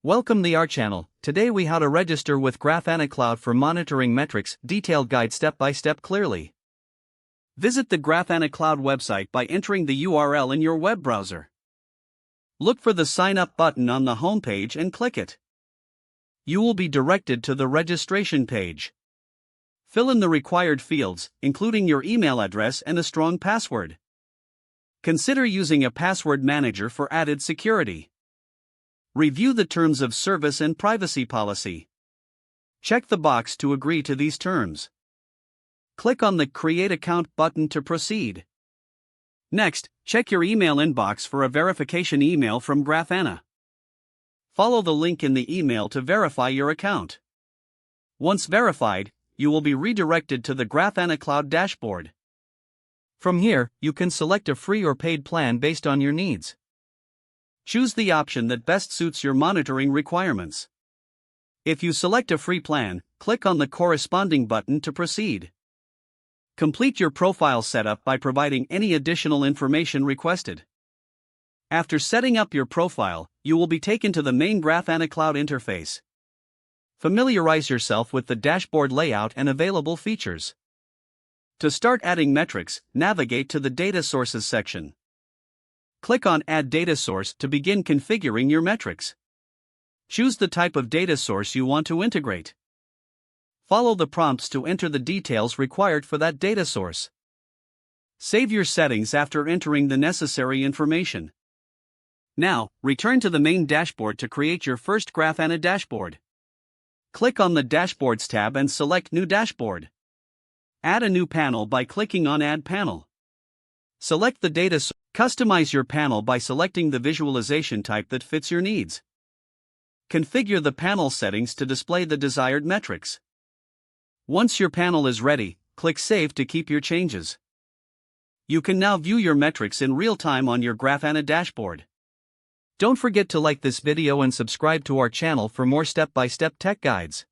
Welcome to our channel. Today we how to register with Grafana Cloud for monitoring metrics, detailed guide step by step clearly. Visit the Grafana Cloud website by entering the URL in your web browser. Look for the sign up button on the home page and click it. You will be directed to the registration page. Fill in the required fields, including your email address and a strong password. Consider using a password manager for added security. Review the terms of service and privacy policy. Check the box to agree to these terms. Click on the Create Account button to proceed. Next, check your email inbox for a verification email from Grafana. Follow the link in the email to verify your account. Once verified, you will be redirected to the Grafana Cloud dashboard. From here, you can select a free or paid plan based on your needs. Choose the option that best suits your monitoring requirements. If you select a free plan, click on the corresponding button to proceed. Complete your profile setup by providing any additional information requested. After setting up your profile, you will be taken to the main Grafana Cloud interface. Familiarize yourself with the dashboard layout and available features. To start adding metrics, navigate to the Data Sources section. Click on Add Data Source to begin configuring your metrics. Choose the type of data source you want to integrate. Follow the prompts to enter the details required for that data source. Save your settings after entering the necessary information. Now, return to the main dashboard to create your first Grafana dashboard. Click on the Dashboards tab and select New Dashboard. Add a new panel by clicking on Add Panel. Select the data source. Customize your panel by selecting the visualization type that fits your needs. Configure the panel settings to display the desired metrics. Once your panel is ready, click Save to keep your changes. You can now view your metrics in real time on your Grafana dashboard. Don't forget to like this video and subscribe to our channel for more step-by-step tech guides.